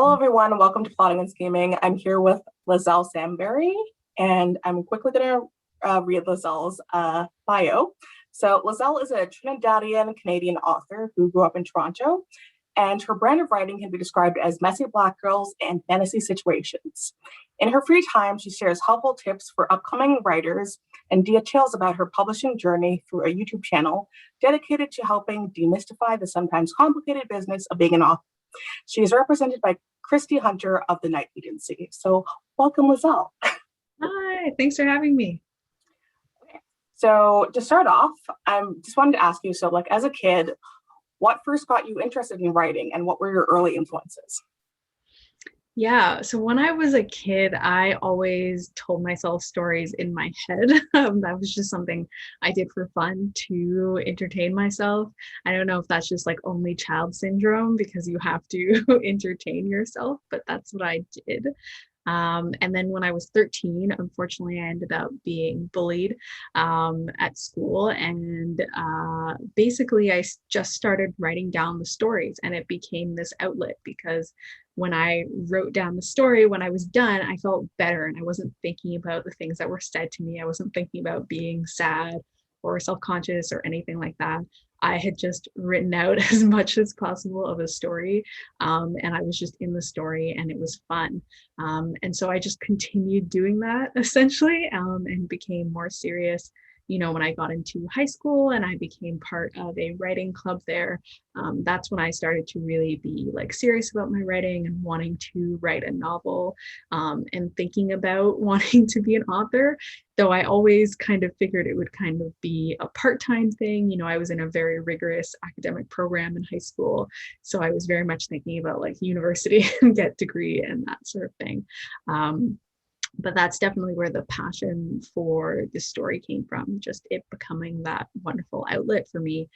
Hello, everyone. Welcome to Plotting and Scheming. I'm here with Liselle Sambury, and I'm quickly going to read Lizelle's bio. So, Liselle is a Trinidadian Canadian author who grew up in Toronto, and her brand of writing can be described as messy Black girls and fantasy situations. In her free time, she shares helpful tips for upcoming writers and details about her publishing journey through a YouTube channel dedicated to helping demystify the sometimes complicated business of being an author. She is represented by Christy Hunter of the Night Agency. So welcome, Liselle. Hi, thanks for having me. Okay. So to start off, I just wanted to ask you, so like as a kid, what first got you interested in writing and what were your early influences? Yeah, so when I was a kid, I always told myself stories in my head. That was just something I did for fun to entertain myself. I don't know if that's just like only child syndrome because you have to entertain yourself, but that's what I did. And then when I was 13, unfortunately, I ended up being bullied at school. And basically, just started writing down the stories, and it became this outlet because when I wrote down the story, when I was done, I felt better and I wasn't thinking about the things that were said to me. I wasn't thinking about being sad or self-conscious or anything like that. I had just written out as much as possible of a story, and I was just in the story and it was fun. And so I just continued doing that essentially, and became more serious, when I got into high school and I became part of a writing club there. That's when I started to really be like serious about my writing and wanting to write a novel, and thinking about wanting to be an author, though I always kind of figured it would kind of be a part-time thing. I was in a very rigorous academic program in high school, so I was very much thinking about like university and get degree and that sort of thing. But that's definitely where the passion for this story came from, just it becoming that wonderful outlet for me.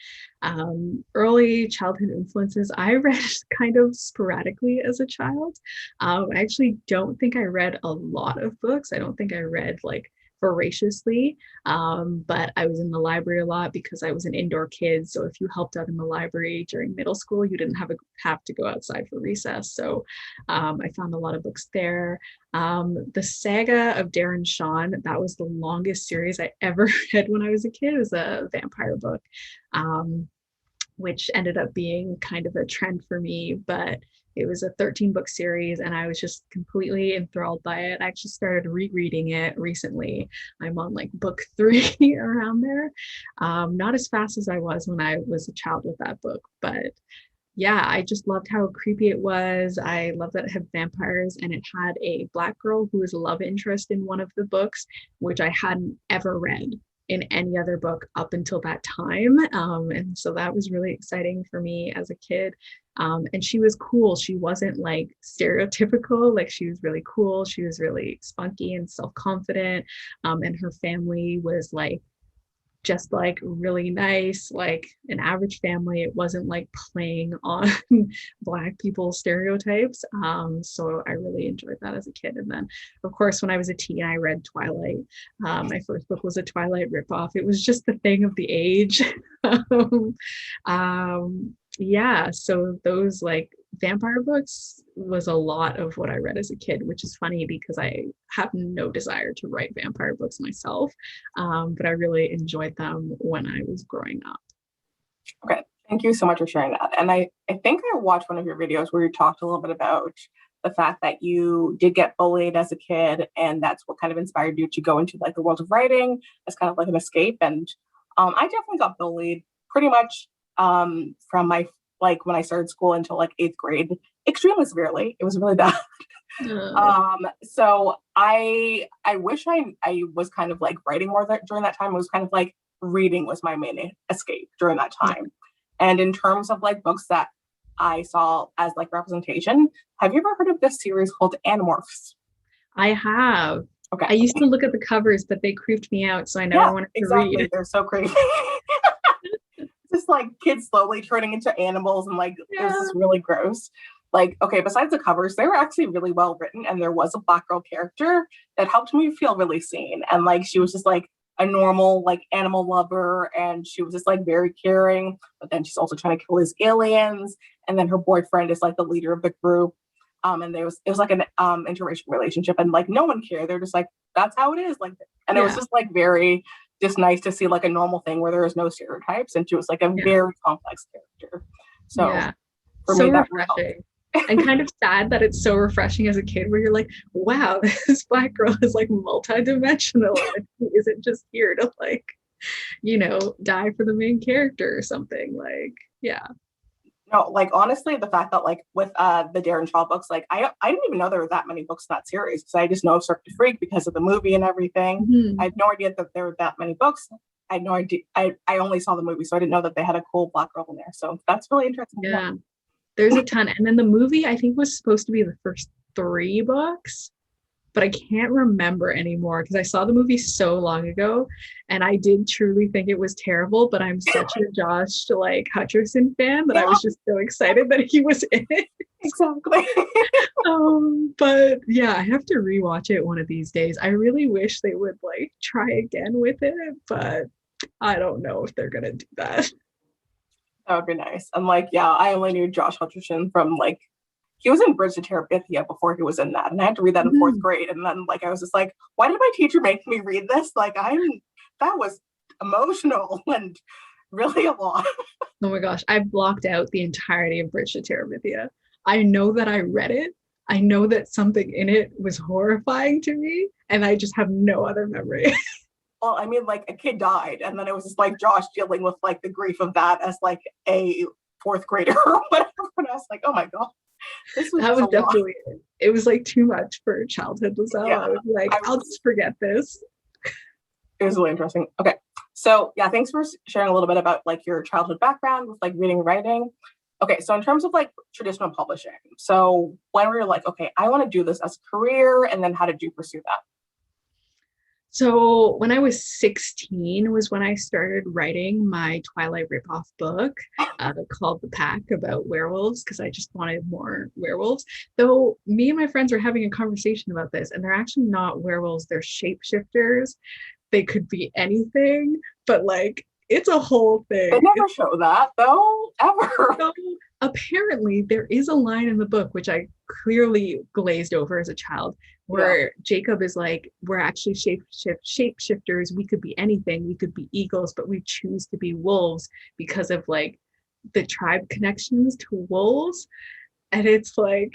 Early childhood influences, I read kind of sporadically as a child. I actually don't think I read a lot of books. I don't think I read like voraciously, but I was in the library a lot because I was an indoor kid. So if you helped out in the library during middle school, you didn't have to go outside for recess. So I found a lot of books there. The Saga of Darren, that was the longest series I ever read when I was a kid. It was a vampire book, which ended up being kind of a trend for me, but it was a 13-book series and I was just completely enthralled by it. I actually started rereading it recently. I'm on like book 3 around there. Not as fast as I was when I was a child with that book, but yeah, I just loved how creepy it was. I loved that it had vampires and it had a Black girl who was a love interest in one of the books, which I hadn't ever read in any other book up until that time. And so that was really exciting for me as a kid. And she was cool. She wasn't like stereotypical, like she was really cool. She was really spunky and self-confident. And her family was like, just like really nice, like an average family. It wasn't like playing on Black people stereotypes. So I really enjoyed that as a kid. And then, of course, when I was a teen, I read Twilight. My first book was a Twilight ripoff. It was just the thing of the age. Yeah, so those like vampire books was a lot of what I read as a kid, which is funny because I have no desire to write vampire books myself, but I really enjoyed them when I was growing up. Okay, thank you so much for sharing that. And I think I watched one of your videos where you talked a little bit about the fact that you did get bullied as a kid, and that's what kind of inspired you to go into like the world of writing as kind of like an escape. And I definitely got bullied pretty much from my like when I started school until like 8th grade, extremely severely. It was really bad. So I wish I was kind of like writing more during that time. It was kind of like reading was my main escape during that time. And in terms of like books that I saw as like representation, have you ever heard of this series called Animorphs? I have. Okay. I used to look at the covers, but they creeped me out, so I never wanted to read. They're so creepy. Just like kids slowly turning into animals and like this is really gross. Like, okay, besides the covers, they were actually really well written, and there was a Black girl character that helped me feel really seen. And like she was just like a normal like animal lover, and she was just like very caring, but then she's also trying to kill these aliens. And then her boyfriend is like the leader of the group. And it was like an interracial relationship, and like no one cared. They're just like, that's how it is. Like, and it was Yeah. just like very just nice to see like a normal thing where there was no stereotypes, and she was like a Yeah. very complex character. So Yeah. for So me, that really helped. refreshing. And kind of sad that it's so refreshing as a kid where you're like, wow, this Black girl is like multidimensional and she isn't just here to like, die for the main character or something. Like, yeah. No, like honestly, the fact that like with the Darren Shaw books, like I didn't even know there were that many books in that series because I just know of Cirque du Freak because of the movie and everything. Mhm. I had no idea that there were that many books. I had no idea. I only saw the movie, so I didn't know that they had a cool Black girl in there. So that's really interesting. Yeah. There's a ton. And then the movie, I think, was supposed to be the first 3 books, but I can't remember anymore because I saw the movie so long ago and I did truly think it was terrible, but I'm such a Josh like Hutcherson fan that I Yeah, was just so excited that he was in it. exactly. But yeah, I have to rewatch it one of these days. I really wish they would like try again with it, but I don't know if they're gonna do that. That would be nice. And like, yeah, I only knew Josh Hutcherson from like he was in Bridge to Terabithia before he was in that, and I had to read that in fourth Mhm. grade. And then like I was just like, why did my teacher make me read this? Like that was emotional and really a lot. Oh my gosh, I blocked out the entirety of Bridge to Terabithia. I know that I read it. I know that something in it was horrifying to me, and I just have no other memory. Well, I mean, like a kid died, and then it was just like Josh dealing with like the grief of that as like a fourth grader or whatever. And I was like, oh my god, this was That just a was lot. definitely it. It was like too much for childhood Liselle. Yeah, I was like, I I'll was. just forget this. It was really interesting. Okay, so yeah, thanks for sharing a little bit about like your childhood background with like reading and writing. Okay, so in terms of like traditional publishing, so when were you like, okay, I want to do this as a career, and then how did you pursue that? So when I was 16 was when I started writing my Twilight ripoff book called The Pack about werewolves because I just wanted more werewolves. Though me and my friends were having a conversation about this, and they're actually not werewolves, they're shapeshifters. They could be anything, but like it's a whole They thing. never show that though, ever. So apparently there is a line in the book which I clearly glazed over as a child Yeah. where Jacob is like, we're actually shapeshifters. We could be anything. We could be eagles, but we choose to be wolves because of like the tribe connections to wolves. And it's like,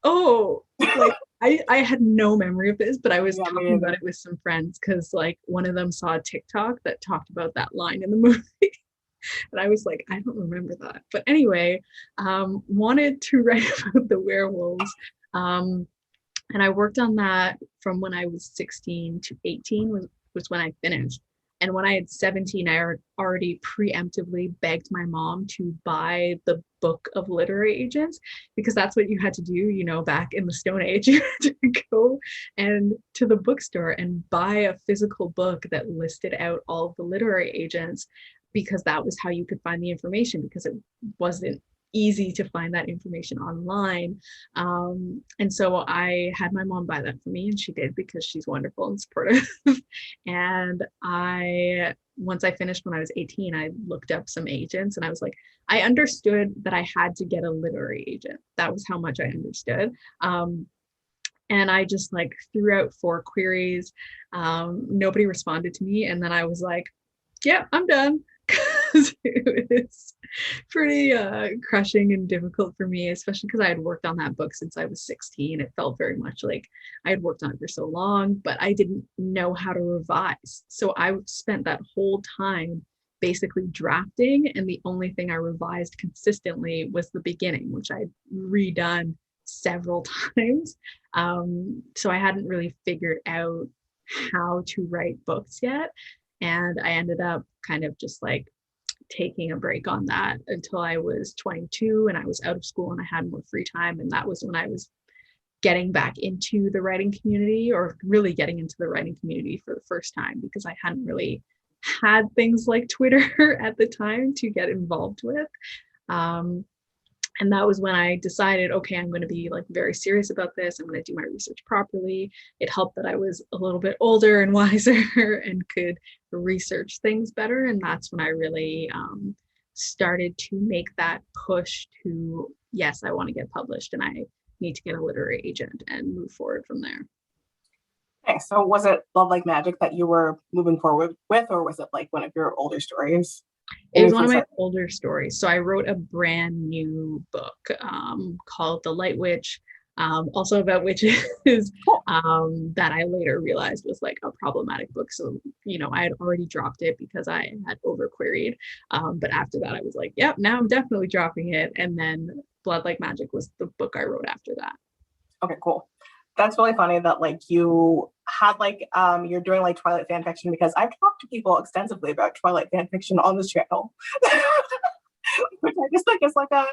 oh, like I had no memory of this, but I was Yeah, me talking about neither. it with some friends because like one of them saw a TikTok that talked about that line in the movie. And I was like, I don't remember that. But anyway, wanted to write about the werewolves. And I worked on that from when I was 16 to 18 was when I finished. And when I had 17, I already preemptively begged my mom to buy the book of literary agents because that's what you had to do, back in the Stone Age. You had to go and to the bookstore and buy a physical book that listed out all of the literary agents because that was how you could find the information because it wasn't easy to find that information online. And so I had my mom buy that for me, and she did because she's wonderful and supportive. And once I finished when I was 18, I looked up some agents and I was like, I understood that I had to get a literary agent. That was how much I understood. And I just like threw out 4 queries. Nobody responded to me. And then I was like, yeah, I'm done. Because it was pretty crushing and difficult for me, especially because I had worked on that book since I was 16. It felt very much like I had worked on it for so long, but I didn't know how to revise. So I spent that whole time basically drafting, and the only thing I revised consistently was the beginning, which I'd redone several times. So I hadn't really figured out how to write books yet. And I ended up kind of just like taking a break on that until I was 22 and I was out of school and I had more free time. And that was when I was getting back into the writing community, or really getting into the writing community for the first time, because I hadn't really had things like Twitter at the time to get involved with. And that was when I decided, okay, I'm going to be like very serious about this. I'm going to do my research properly. It helped that I was a little bit older and wiser and could research things better. And that's when I really started to make that push to, yes, I want to get published. And I, need to get a literary agent and move forward from there. Okay, so was it Love Like Magic that you were moving forward with, or was it like one of your older stories It when was you one of first my started? older stories. So I wrote a brand new book called The Light Witch, also about witches, Cool. that I later realized was like a problematic book. So, I had already dropped it because I had overqueried. But after that, I was like, yep, now I'm definitely dropping it. And then Blood Like Magic was the book I wrote after that. Okay, cool. That's really funny that like you had like you're doing like Twilight fan fiction, because I've talked to people extensively about Twilight fan fiction on this channel, which I just think is like a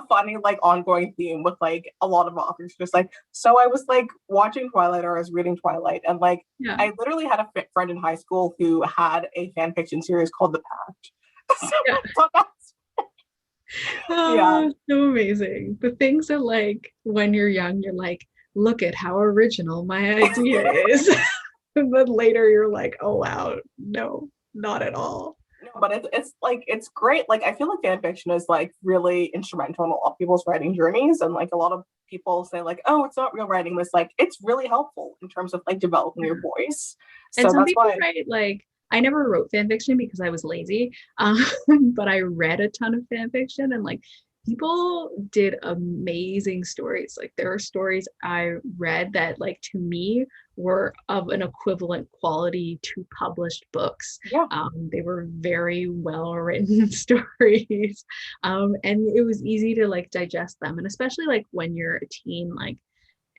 funny like ongoing theme with like a lot of authors. Just like, so I was like watching Twilight, or I was reading Twilight, and like Yeah. I literally had a friend in high school who had a fan fiction series called The Pact. Yeah. So that's, yeah. Oh, so amazing. The things that like when you're young, you're like, look at how original my idea is. And then later you're like, oh wow, no, not at all. No, but it's like it's great. Like I feel like fan fiction is like really instrumental in a lot of people's writing journeys, and like a lot of people say like, oh, it's not real writing. But it's like it's really helpful in terms of like developing your voice. And So some that's people why. write like I never wrote fan fiction because I was lazy, but I read a ton of fan fiction and like people did amazing stories. Like there are stories I read that like to me were of an equivalent quality to published books. Yeah. They were very well written stories, and it was easy to like digest them. And especially like when you're a teen, like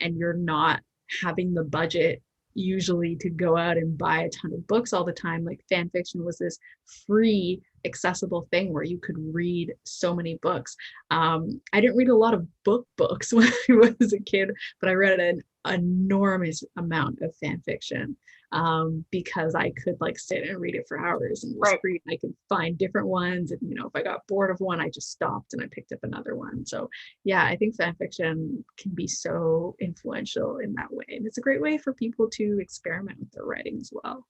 and you're not having the budget usually to go out and buy a ton of books all the time. Like fan fiction was this free accessible thing where you could read so many books. I didn't read a lot of books when I was a kid, but I read an enormous amount of fan fiction, because I could like sit and read it for hours and it was Right. free. I could find different ones, and if I got bored of one, I just stopped and I picked up another one. So yeah, I think fan fiction can be so influential in that way, and it's a great way for people to experiment with their writing as well.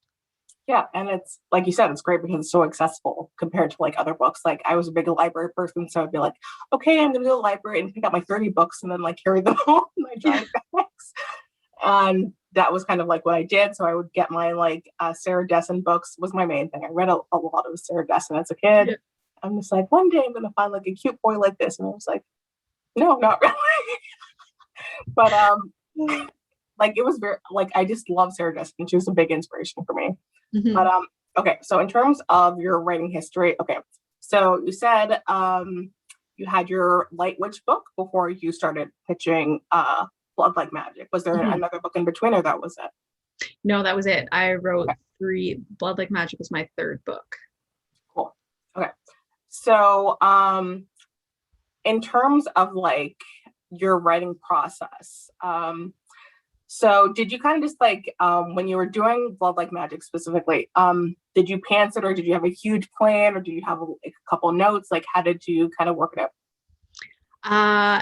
Yeah, and it's like you said, it's great because it's so accessible compared to like other books. Like I was a big library person, so I'd be like, okay, I'm gonna go to the library and pick up my 30 books and then like carry them home in my giant bags. And that was kind of like what I did. So I would get my like Sarah Dessen books was my main thing. I read a lot of Sarah Dessen as a kid. Yeah. I'm just like, one day I'm gonna find like a cute boy like this, and I was like, no, not really. But like it was very like I just love Sarah Dessen. She was a big inspiration for me. But Mhm. okay, so in terms of your writing history, okay, so you said you had your Light Witch book before you started pitching Blood Like Magic. Was there Mhm. another book in between, or that was it? No, that was it. I wrote Okay, three. Blood Like Magic was my third book. cool. Okay, so in terms of like your writing process, so did you kind of just like when you were doing Blood Like Magic specifically, did you pants it, or did you have a huge plan, or do you have like a couple notes? Like how did you kind of work it out?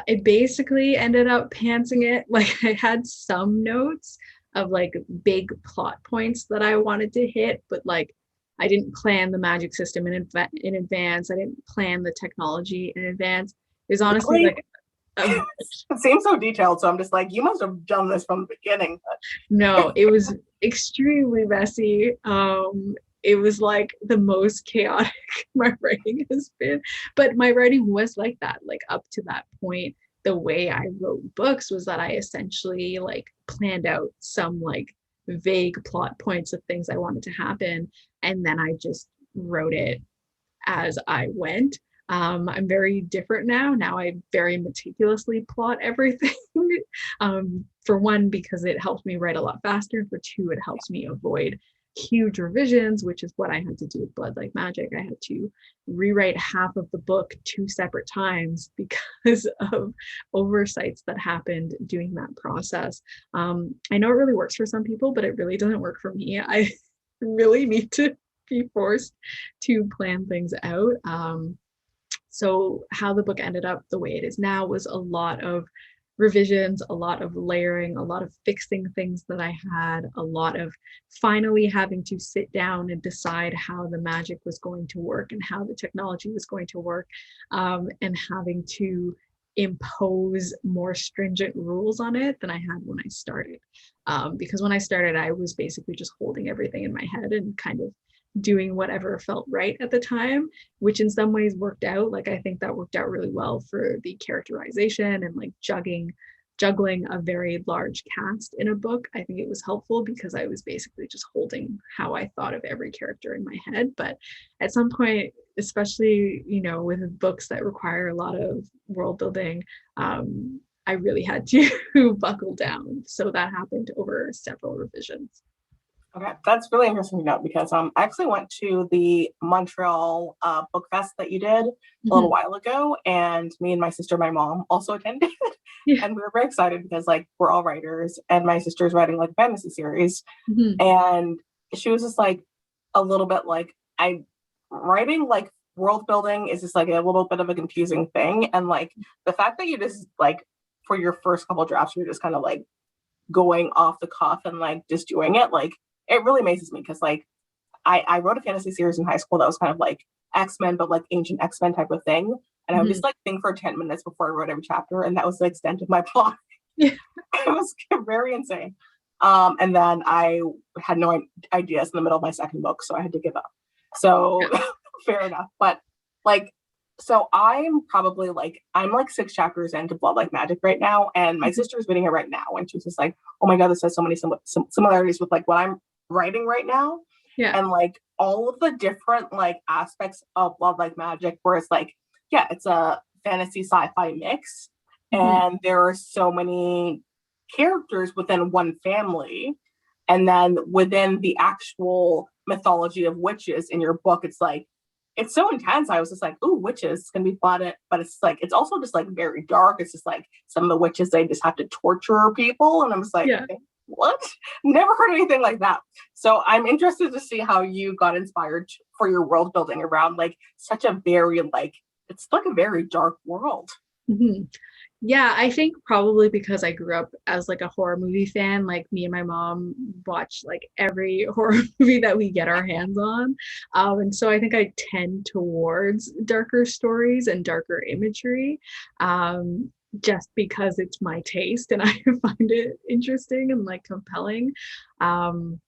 It basically ended up pantsing it. Like I had some notes of like big plot points that I wanted to hit, but like I didn't plan the magic system in advance. I didn't plan the technology in advance. It was honestly Really? like a It seems so detailed, so I'm just like, you must have done this from the beginning. no, it was extremely messy. It was like the most chaotic my writing has been. But my writing was like that. Like up to that point, the way I wrote books was that I essentially like planned out some like vague plot points of things I wanted to happen. And then I just wrote it as I went. I'm very different now. Now I very meticulously plot everything. For one, because it helps me write a lot faster. For two, it helps me avoid huge revisions, which is what I had to do with Blood Like Magic. I had to rewrite half of the book two separate times because of oversights that happened doing that process. I know it really works for some people, but it really doesn't work for me. I really need to be forced to plan things out. So how the book ended up the way it is now was a lot of revisions, a lot of layering, a lot of fixing things that I had, a lot of finally having to sit down and decide how the magic was going to work and how the technology was going to work, and having to impose more stringent rules on it than I had when I started. Because when I started, I was basically just holding everything in my head and kind of doing whatever felt right at the time, which in some ways worked out. Like I think that worked out really well for the characterization and like juggling a very large cast in a book. I think it was helpful because I was basically just holding how I thought of every character in my head. But at some point, especially, with books that require a lot of world building, I really had to buckle down. So that happened over several revisions. Okay, that's really interesting to know because I actually went to the Montreal book fest that you did a little Mhm. while ago, and me and my sister, my mom also attended, Yeah. and we were very excited because like we're all writers, and my sister's writing like a fantasy series, Mhm. and she was just like a little bit like I writing like world building is just like a little bit of a confusing thing, and like the fact that you just like for your first couple drafts you're just kind of like going off the cuff and like just doing it like it really amazes me because like I wrote a fantasy series in high school that was kind of like X-Men but like ancient X-Men type of thing, and I would Mhm. just like think for 10 minutes before I wrote every chapter, and that was the extent of my plot. Yeah. It was very insane. And then I had no ideas in the middle of my second book, so I had to give up. So fair enough. But like, so I'm like 6 chapters into Blood Like Magic right now, and my Mhm. sister's reading it right now, and she's just like, "Oh my god, this has so many similarities with like what I'm writing right now," Yeah. and like all of the different like aspects of Blood Like Magic, where it's like, yeah, it's a fantasy sci-fi mix, Mhm. and there are so many characters within one family, and then within the actual mythology of witches in your book it's like it's so intense. I was just like, ooh, witches can be fun, but it's like it's also just like very dark. It's just like some of the witches, they just have to torture people, and I'm just like, Yeah. what? Never heard anything like that. So I'm interested to see how you got inspired for your world building around like such a very like it's like a very dark world. Mhm. Yeah, I think probably because I grew up as like a horror movie fan, like me and my mom watch like every horror movie that we get our hands on. And so I think I tend towards darker stories and darker imagery, just because it's my taste and I find it interesting and like compelling. Um,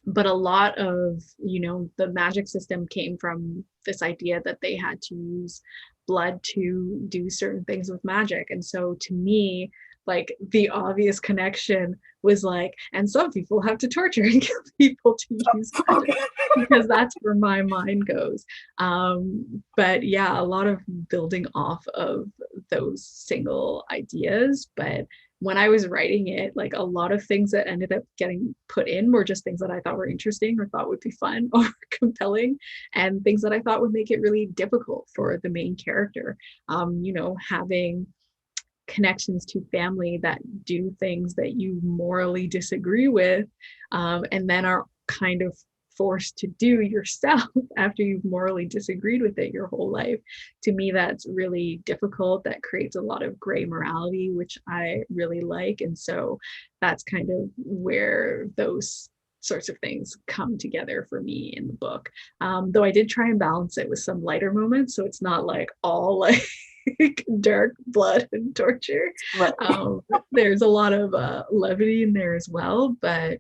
but a lot of the magic system came from this idea that they had to use blood to do certain things with magic. And so to me, like the obvious connection was like, and some people have to torture and kill people to use magic, Okay. because that's where my mind goes. But yeah, a lot of building off of those single ideas. But when I was writing it, like a lot of things that ended up getting put in were just things that I thought were interesting or thought would be fun or compelling, and things that I thought would make it really difficult for the main character. Having connections to family that do things that you morally disagree with, and then are kind of forced to do yourself after you've morally disagreed with it your whole life. To me, that's really difficult. That creates a lot of gray morality, which I really like. And so that's kind of where those sorts of things come together for me in the book. Though I did try and balance it with some lighter moments, so it's not like all like dark blood and torture. Right. Um, there's a lot of levity in there as well, but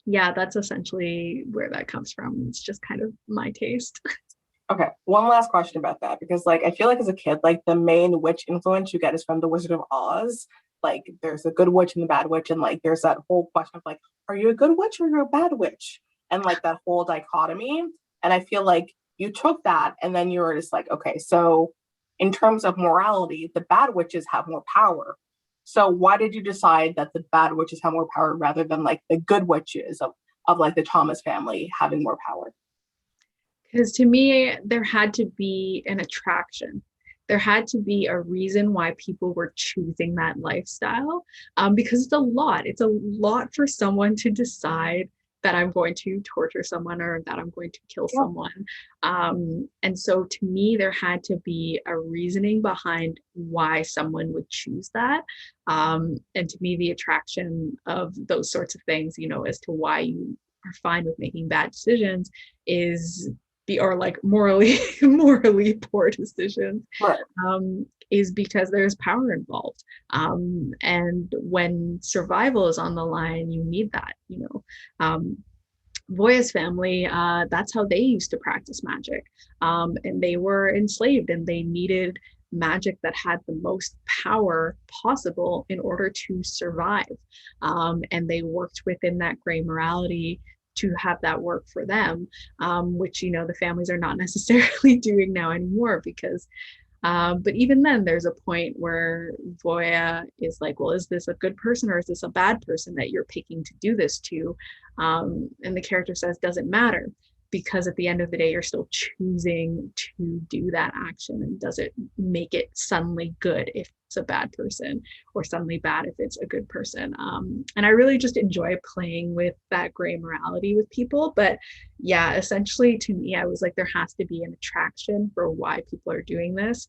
yeah, that's essentially where that comes from. It's just kind of my taste. Okay, one last question about that because like I feel like as a kid, like the main witch influence you get is from the Wizard of Oz. Like there's a good witch and the bad witch, and like there's that whole question of like, are you a good witch or you're a bad witch? And like that whole dichotomy. And I feel like you took that and then you were just like, okay, so in terms of morality, the bad witches have more power. So why did you decide that the bad witches have more power rather than like the good witches of like the Thomas family having more power? Because to me, there had to be an attraction. There had to be a reason why people were choosing that lifestyle, because it's a lot. It's a lot for someone to decide that I'm going to torture someone or that I'm going to kill Yeah. someone. And so to me, there had to be a reasoning behind why someone would choose that. And to me, the attraction of those sorts of things, as to why you are fine with making bad decisions, is or like morally poor decisions, Right. is because there's power involved. And when survival is on the line, you need that, you know. Voya's family, that's how they used to practice magic. And they were enslaved and they needed magic that had the most power possible in order to survive. And they worked within that gray morality to have that work for them, which, you know, the families are not necessarily doing now anymore because but even then, there's a point where Voya is like, well, is this a good person or is this a bad person that you're picking to do this to? And the character says, doesn't matter, because at the end of the day, you're still choosing to do that action. And does it make it suddenly good if it's a bad person, or suddenly bad if it's a good person? And I really just enjoy playing with that gray morality with people. But yeah, essentially to me, I was like, there has to be an attraction for why people are doing this.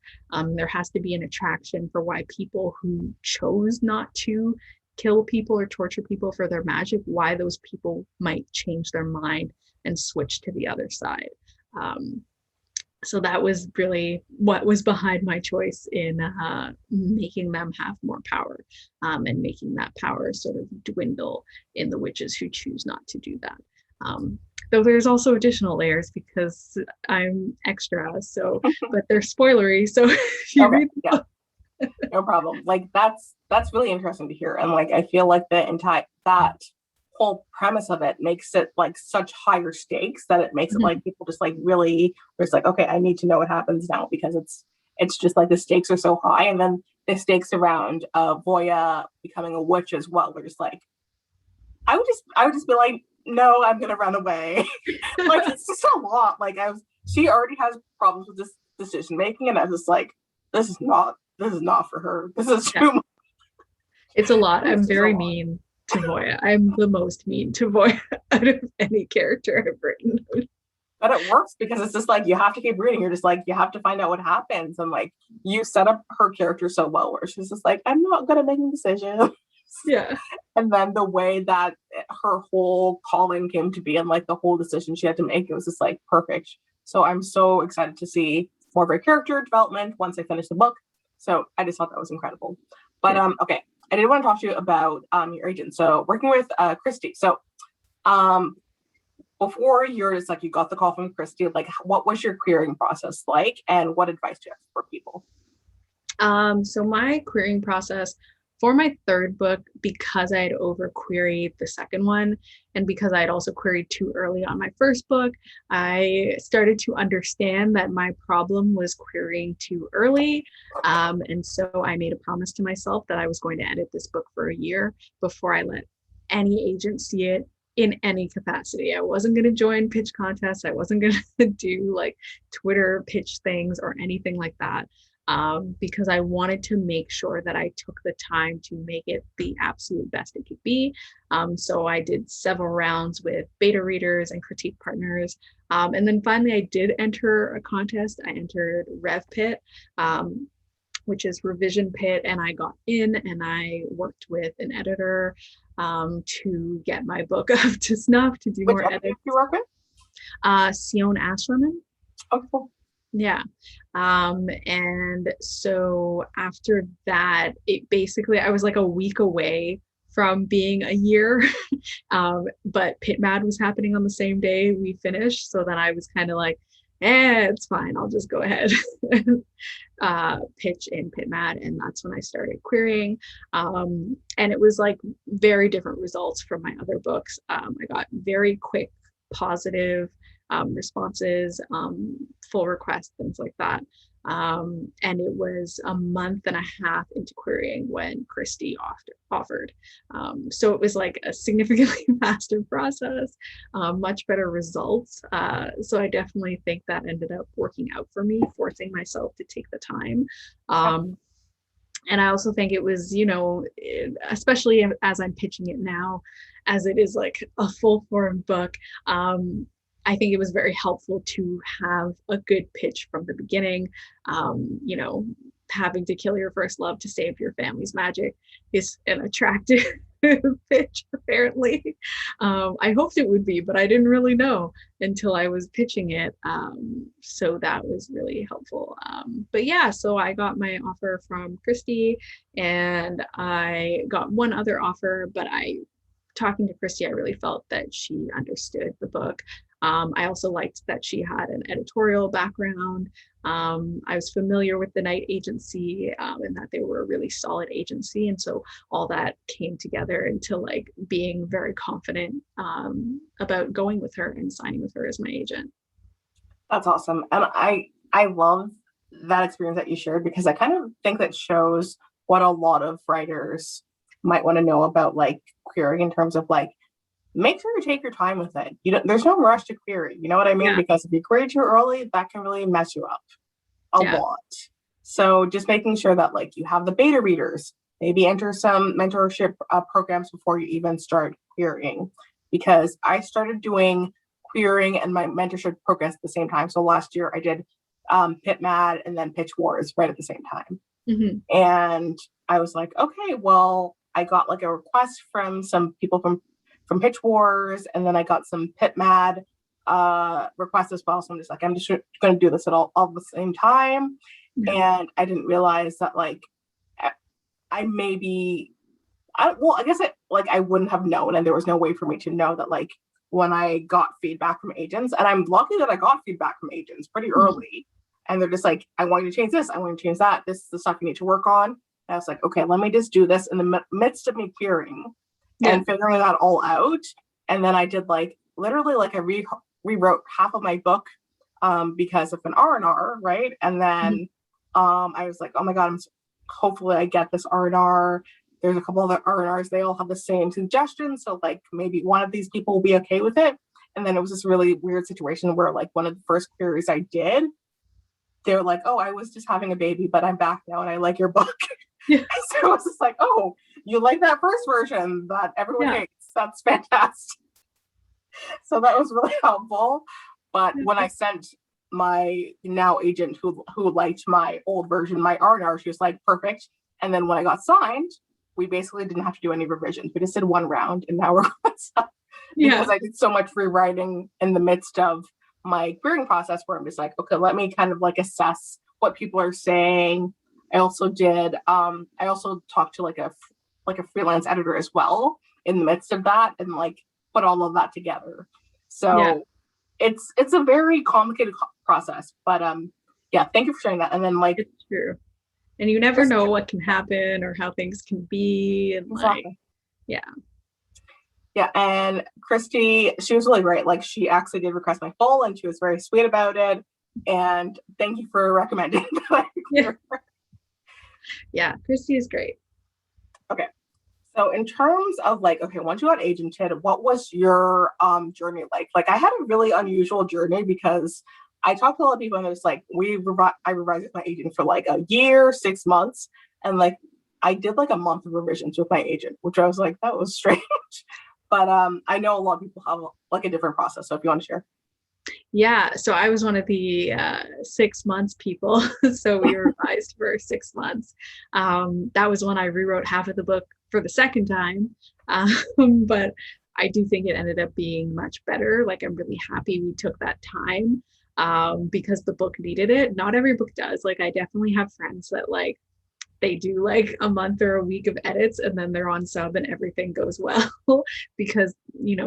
There has to be an attraction for why people who chose not to kill people or torture people for their magic, why those people might change their mind and switch to the other side. So that was really what was behind my choice in making them have more power, and making that power sort of dwindle in the witches who choose not to do that. Though there's also additional layers because I'm extra, so but they're spoilery. So if you read the book, No problem. Like that's really interesting to hear. And like I feel like the entire that whole premise of it makes it like such higher stakes that it makes it like people just like really there's like, okay, I need to know what happens now because it's just like the stakes are so high. And then the stakes around Voya becoming a witch as well. We're just like I would just be like, no, I'm gonna run away. Like it's just a lot. Like she already has problems with this decision making, and I was just like, this is not for her. This is too much. It's a lot. I'm very mean to Voya. I'm the most mean to Voya out of any character I've written. But it works because it's just like you have to keep reading. You're just like you have to find out what happens, and like you set up her character so well, where she's just like, I'm not gonna make a decision. Yeah. And then the way that her whole calling came to be and like the whole decision she had to make, it was just like perfect. So I'm so excited to see more of her character development once I finish the book. So I just thought that was incredible. But okay, I did want to talk to you about your agent. So working with Christy. So before you're just like you got the call from Christy, like what was your querying process like, and what advice do you have for people? So my querying process for my third book, because I had over queried the second one, and because I had also queried too early on my first book, I started to understand that my problem was querying too early. And so I made a promise to myself that I was going to edit this book for a year before I let any agent see it in any capacity. I wasn't going to join pitch contests. I wasn't going to do like Twitter pitch things or anything like that. Because I wanted to make sure that I took the time to make it the absolute best it could be. So I did several rounds with beta readers and critique partners. And then finally I did enter a contest. I entered Rev Pit, which is Revision Pit, and I got in and I worked with an editor to get my book up to snuff, to do more edits. You work with? Sion Asherman. Oh, cool. Yeah. And so after that, it basically, I was like a week away from being a year. But Pit Mad was happening on the same day we finished. So then I was kind of like, it's fine. I'll just go ahead and pitch in Pit Mad. And that's when I started querying. And it was like very different results from my other books. I got very quick, positive responses, full requests, things like that. And it was a month and a half into querying when Christy offered. So it was like a significantly faster process, much better results. So I definitely think that ended up working out for me, forcing myself to take the time. And I also think it was, you know, especially as I'm pitching it now, as it is like a full form book, I think it was very helpful to have a good pitch from the beginning. You know, having to kill your first love to save your family's magic is an attractive pitch, apparently. I hoped it would be, but I didn't really know until I was pitching it. So that was really helpful. But yeah, so I got my offer from Christy, and I got one other offer, but talking to Christy, I really felt that she understood the book. I also liked that she had an editorial background. I was familiar with the Night Agency, and that they were a really solid agency. And so all that came together into like being very confident about going with her and signing with her as my agent. That's awesome. And I love that experience that you shared, because I kind of think that shows what a lot of writers might want to know about like querying, in terms of like, make sure you take your time with it. There's no rush to query. You know what I mean? Yeah. Because if you query too early, that can really mess you up a lot. So just making sure that like you have the beta readers, maybe enter some mentorship programs before you even start querying, because I started doing querying and my mentorship programs at the same time. So last year I did Pit Mad and then Pitch Wars right at the same time. Mm-hmm. And I was like, okay, well, I got like a request from some people from Pitch Wars, and then I got some Pit Mad requests as well. So I'm just like, I'm just going to do this at all the same time. Yeah. And I didn't realize that like I guess I wouldn't have known, and there was no way for me to know that like when I got feedback from agents, and I'm lucky that I got feedback from agents pretty early, and they're just like, I want you to change this, I want you to change that, this is the stuff you need to work on. And I was like, okay, let me just do this in the midst of me querying and figuring that all out. And then I did like literally like I rewrote half of my book because of an R&R, right? And then I was like, oh my god, hopefully I get this R&R. There's a couple other R&Rs, they all have the same suggestions, so like maybe one of these people will be okay with it. And then it was this really weird situation where like one of the first queries I did, they were like, oh, I was just having a baby, but I'm back now and I like your book. Yeah. So it was just like, oh, you like that first version that everyone hates. That's fantastic. So that was really helpful. But when I sent my now agent who liked my old version, my R&R, she was like, perfect. And then when I got signed, we basically didn't have to do any revisions. We just did one round, and now we're because I did so much rewriting in the midst of my querying process, where I'm just like, okay, let me kind of like assess what people are saying. I also talked to like a freelance editor as well in the midst of that, and like put all of that together. So it's a very complicated process, but thank you for sharing that. And then like, it's true. And you never know what can happen or how things can be. And exactly. Like, yeah. And Christy, she was really great. Like she actually did request my full, and she was very sweet about it. And thank you for recommending that. Yeah, Christy is great. Okay. So in terms of like, okay, once you got agented, what was your journey like? Like I had a really unusual journey, because I talked to a lot of people, and it was like, I revised with my agent for like a year, 6 months. And like, I did like a month of revisions with my agent, which I was like, that was strange. But I know a lot of people have like a different process. So if you want to share. Yeah, so I was one of the 6 months people. So we revised for 6 months. That was when I rewrote half of the book for the second time. But I do think it ended up being much better. Like I'm really happy we took that time because the book needed it. Not every book does. Like I definitely have friends that like they do like a month or a week of edits, and then they're on sub and everything goes well because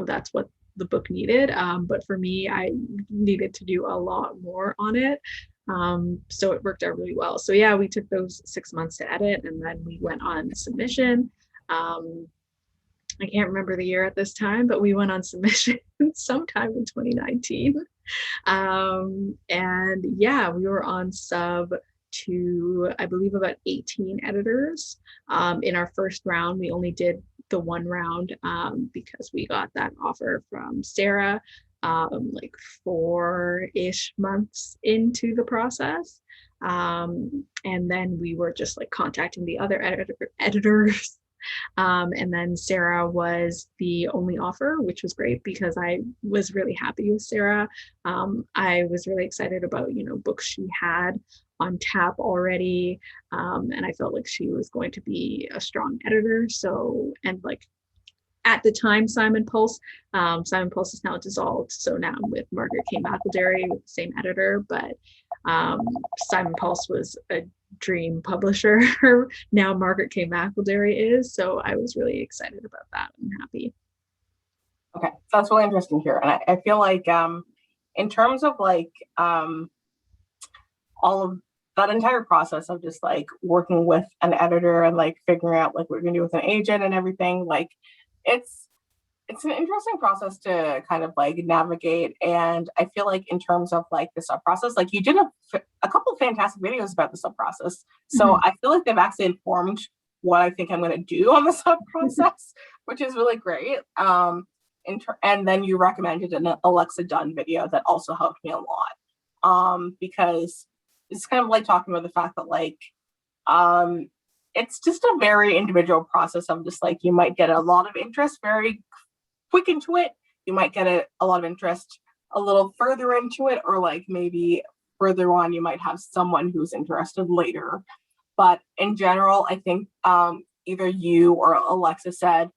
that's what the book needed. But for me, I needed to do a lot more on it. So it worked out really well. So yeah, we took those 6 months to edit, and then we went on submission. I can't remember the year at this time, but we went on submission sometime in 2019. And yeah, we were on sub to, I believe, about 18 editors. In our first round, we only did the one round because we got that offer from Sarah like 4-ish months into the process. And then we were just like contacting the other editors. And then Sarah was the only offer, which was great because I was really happy with Sarah. I was really excited about, books she had on tap already. And I felt like she was going to be a strong editor. So, and like at the time, Simon Pulse. Simon Pulse is now dissolved, so now I'm with Margaret K. McElderry with the same editor, but Simon Pulse was a dream publisher. Now Margaret K. McElderry is, so I was really excited about that and happy. Okay, so that's really interesting here, and I feel like in terms of like all of that entire process of just like working with an editor and like figuring out like what you're gonna do with an agent and everything, like it's an interesting process to kind of like navigate. And I feel like in terms of like the sub process, like you did a couple of fantastic videos about the sub process. So I feel like they've actually informed what I think I'm going to do on the sub process, which is really great. And then you recommended an Alexa Dunn video that also helped me a lot, because it's kind of like talking about the fact that like it's just a very individual process of just like you might get a lot of interest very quick into it, you might get a lot of interest a little further into it, or like maybe further on you might have someone who's interested later. But in general, I think either you or Alexa said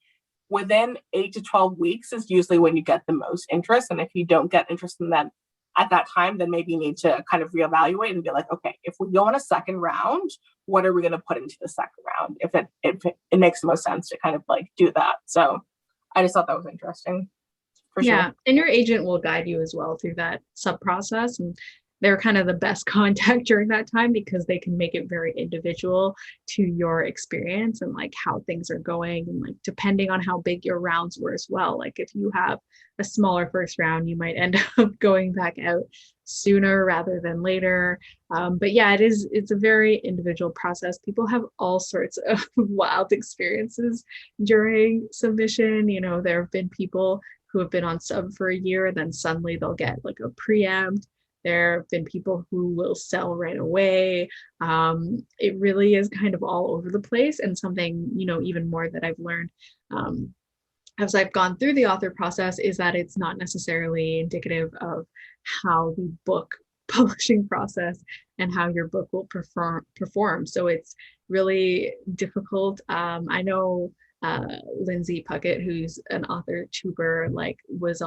within 8 to 12 weeks is usually when you get the most interest. And if you don't get interest in that at that time, then maybe you need to kind of reevaluate and be like, okay, if we go on a second round, what are we going to put into the second round? If it makes the most sense to kind of like do that. So I just thought that was interesting. Sure. And your agent will guide you as well through that sub process, and they're kind of the best contact during that time because they can make it very individual to your experience and like how things are going, and like depending on how big your rounds were as well. Like if you have a smaller first round, you might end up going back out sooner rather than later. But yeah, it's a very individual process. People have all sorts of wild experiences during submission. You know, there have been people who have been on sub for a year and then suddenly they'll get like a preempt. There have been people who will sell right away. It really is kind of all over the place, and something, you know, even more that I've learned as I've gone through the author process is that it's not necessarily indicative of how the book publishing process and how your book will perform. So it's really difficult. I know Lindsay Puckett, who's an author tuber, like was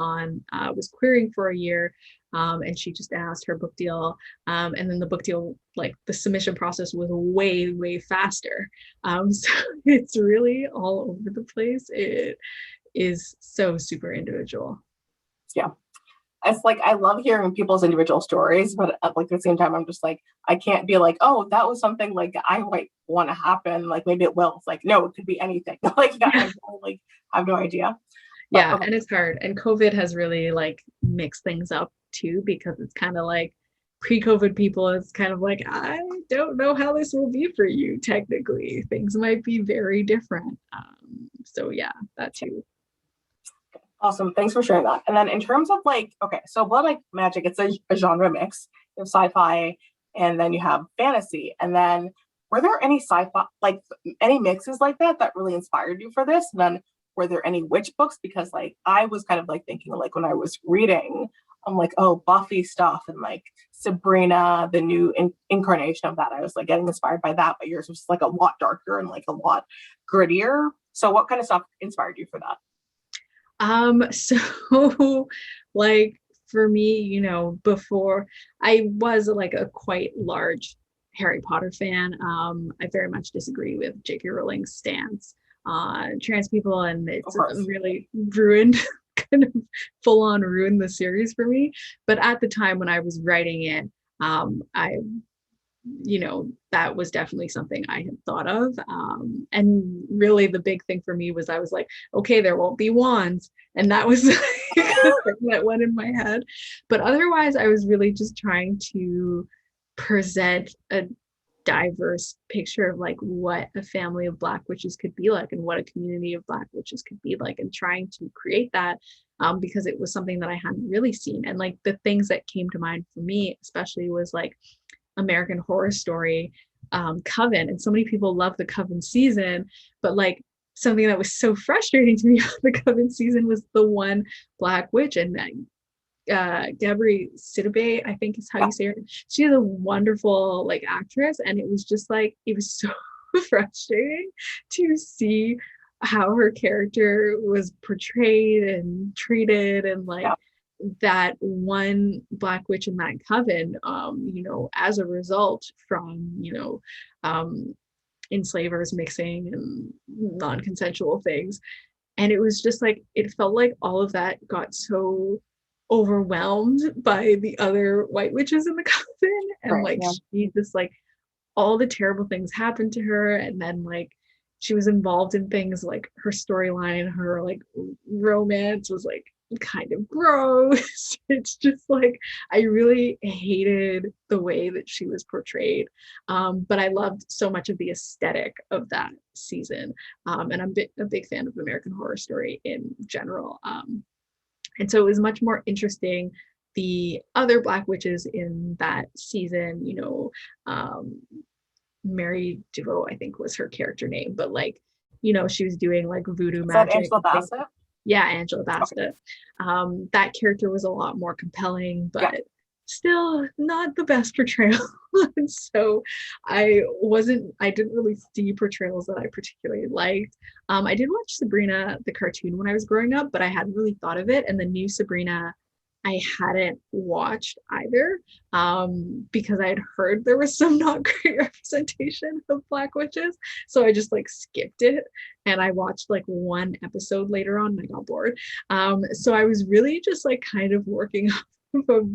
querying for a year, and she just asked her book deal, and then the book deal, like the submission process was way faster. So it's really all over the place. It is so super individual. Yeah. It's like I love hearing people's individual stories, but at like the same time, I'm just like, I can't be like, oh, that was something like I might want to happen. Like maybe it will. It's like, no, it could be anything. Like I have no idea. But, yeah, and it's hard. And COVID has really like mixed things up too, because it's kind of like pre-COVID people, it's kind of like, I don't know how this will be for you. Technically, things might be very different. So yeah, that too. Awesome. Thanks for sharing that. And then in terms of like, okay, so Blood Like Magic, it's a genre mix. You have sci-fi and then you have fantasy. And then were there any sci-fi, like any mixes like that really inspired you for this? And then were there any witch books? Because like I was kind of like thinking like when I was reading, I'm like, oh, Buffy stuff and like Sabrina, the new incarnation of that. I was like getting inspired by that, but yours was like a lot darker and like a lot grittier. So what kind of stuff inspired you for that? So like for me, you know, before I was like a quite large Harry Potter fan, I very much disagree with J.K. Rowling's stance on trans people, and it's really ruined, kind of full on ruined the series for me. But at the time when I was writing it, you know, that was definitely something I had thought of. And really the big thing for me was I was like, okay, there won't be wands. And that was that went in my head. But otherwise, I was really just trying to present a diverse picture of like what a family of Black witches could be like and what a community of Black witches could be like, and trying to create that because it was something that I hadn't really seen. And like the things that came to mind for me especially was like American Horror Story, Coven, and so many people love the Coven season, but like something that was so frustrating to me about the Coven season was the one Black witch, and Gabrielle Sidibe, I think is how you say her. She is a wonderful like actress, and it was just like it was so frustrating to see how her character was portrayed and treated, and like Yeah. that one Black witch in that coven, as a result from, enslavers mixing and non-consensual things. And it was just like, it felt like all of that got so overwhelmed by the other white witches in the coven. And Right. like Yeah. she just like, all the terrible things happened to her. And then like she was involved in things like her storyline, her like romance was like kind of gross. It's just like I really hated the way that she was portrayed. But I loved so much of the aesthetic of that season. And I'm a big fan of American Horror Story in general. And so it was much more interesting. The other Black witches in that season, Mary DeVoe, I think was her character name, but like, she was doing like voodoo Is that magic. Angela Bassett? Yeah, Angela Okay. Bassett. That character was a lot more compelling, Yeah. but still not the best portrayal. And so I didn't really see portrayals that I particularly liked. I did watch Sabrina the cartoon when I was growing up, but I hadn't really thought of it. And the new Sabrina I hadn't watched either, because I had heard there was some not great representation of Black witches. So I just like skipped it, and I watched like one episode later on and I got bored. So I was really just like kind of working off of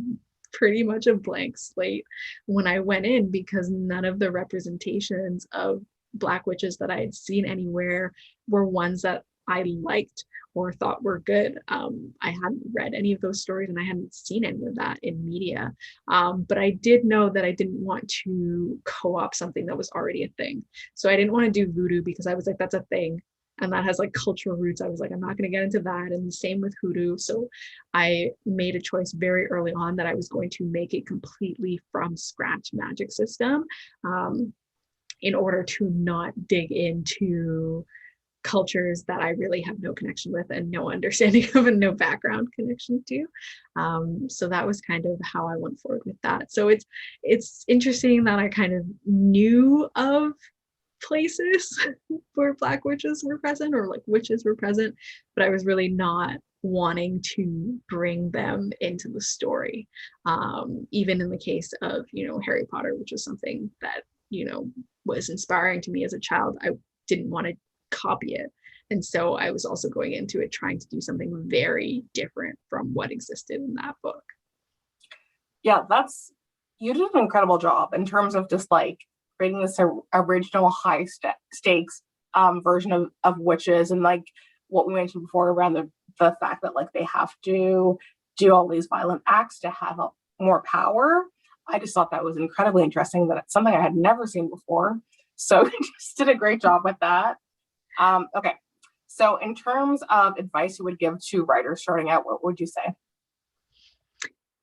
pretty much a blank slate when I went in, because none of the representations of Black witches that I had seen anywhere were ones that I liked or thought were good. I hadn't read any of those stories and I hadn't seen any of that in media. But I did know that I didn't want to co-opt something that was already a thing. So I didn't want to do voodoo because I was like, that's a thing. And that has like cultural roots. I was like, I'm not going to get into that. And the same with hoodoo. So I made a choice very early on that I was going to make a completely from scratch magic system, in order to not dig into cultures that I really have no connection with and no understanding of and no background connection to. So that was kind of how I went forward with that. So it's interesting that I kind of knew of places where Black witches were present, or like witches were present, but I was really not wanting to bring them into the story. Even in the case of, Harry Potter, which was something that, was inspiring to me as a child, I didn't want to copy it. And so I was also going into it trying to do something very different from what existed in that book. Yeah, you did an incredible job in terms of just like creating this original high stakes version of witches, and like what we mentioned before around the fact that like they have to do all these violent acts to have more power. I just thought that was incredibly interesting. That it's something I had never seen before. So you just did a great job with that. Okay. So in terms of advice you would give to writers starting out, what would you say?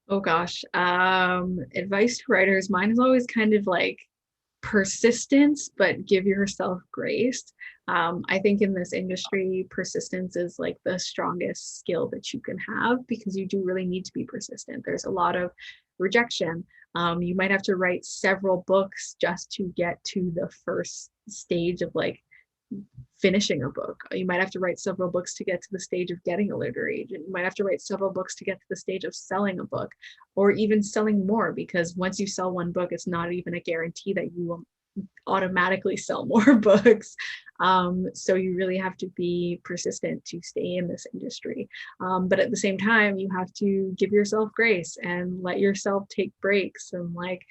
Oh gosh. Advice to writers, mine is always kind of like persistence, but give yourself grace. I think in this industry, persistence is like the strongest skill that you can have, because you do really need to be persistent. There's a lot of rejection. You might have to write several books just to get to the first stage of like finishing a book. You might have to write several books to get to the stage of getting a literary agent. You might have to write several books to get to the stage of selling a book, or even selling more, because once you sell one book, it's not even a guarantee that you will automatically sell more books. So you really have to be persistent to stay in this industry. But at the same time, you have to give yourself grace and let yourself take breaks. And like,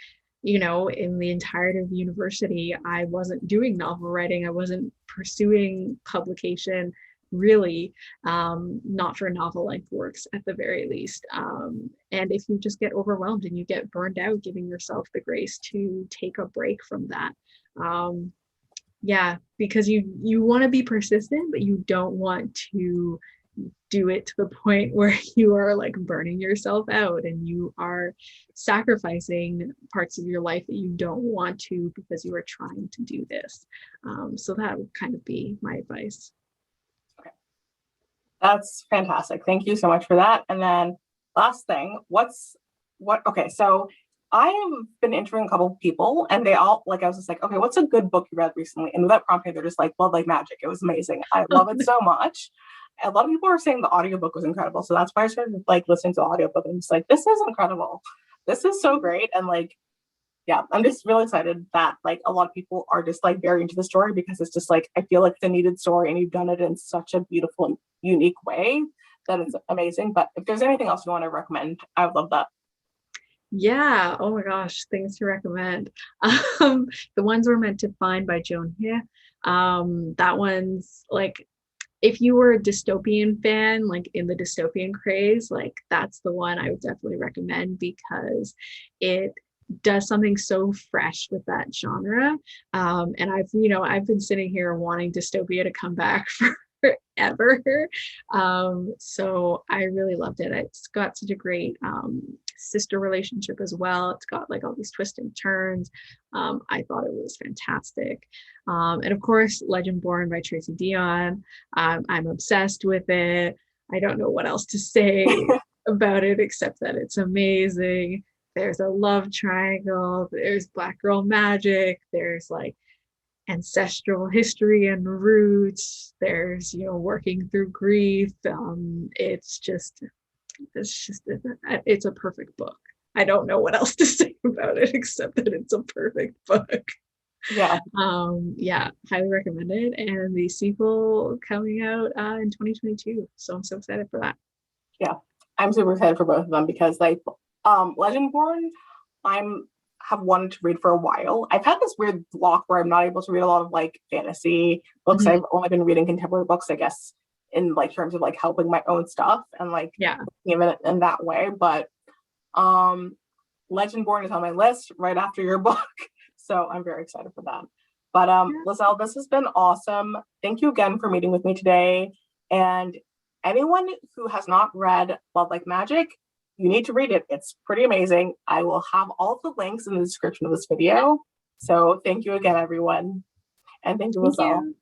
in the entirety of university, I wasn't doing novel writing. I wasn't pursuing publication, really, not for novel length works at the very least. And if you just get overwhelmed and you get burned out, giving yourself the grace to take a break from that. Yeah, because you want to be persistent, but you don't want to do it to the point where you are like burning yourself out and you are sacrificing parts of your life that you don't want to because you are trying to do this. So that would kind of be my advice. Okay. That's fantastic. Thank you so much for that. And then last thing, okay, so I've been interviewing a couple of people, and they all like, I was just like, okay, what's a good book you read recently? And without prompting, they're just like, Love Like Magic. It was amazing. I love it so much. A lot of people are saying the audiobook was incredible. So that's why I started like listening to the audiobook and just like, this is incredible. This is so great. And like, yeah, I'm just really excited that like a lot of people are just like very into the story, because it's just like, I feel like it's a needed story and you've done it in such a beautiful and unique way that it's amazing. But if there's anything else you want to recommend, I would love that. Yeah. Oh my gosh, things to recommend. Um, the ones we're meant to find by Joan here. That one's like, if you were a dystopian fan, like in the dystopian craze, like that's the one I would definitely recommend, because it does something so fresh with that genre. And I've been sitting here wanting dystopia to come back forever. So I really loved it. It's got such a great sister relationship as well. It's got like all these twists and turns. I thought it was fantastic. And of course, Legend Born by Tracy Dion. I'm obsessed with it. I don't know what else to say about it except that it's amazing. There's a love triangle, there's Black girl magic, there's like ancestral history and roots, there's working through grief. It's a perfect book. I don't know what else to say about it except that it's a perfect book. Yeah. Yeah, highly recommend it. And the sequel coming out in 2022. So I'm so excited for that. Yeah. I'm super excited for both of them, because like Legendborn, I'm have wanted to read for a while. I've had this weird block where I'm not able to read a lot of like fantasy books. Mhm. I've only been reading contemporary books, I guess, in like terms of like helping my own stuff and like Yeah. even in that way. But Legendborn is on my list right after your book. So I'm very excited for that. But Liselle, this has been awesome. Thank you again for meeting with me today. And anyone who has not read Love Like Magic, you need to read it. It's pretty amazing. I will have all the links in the description of this video. So thank you again, everyone. And thank you, Thank Liselle. you.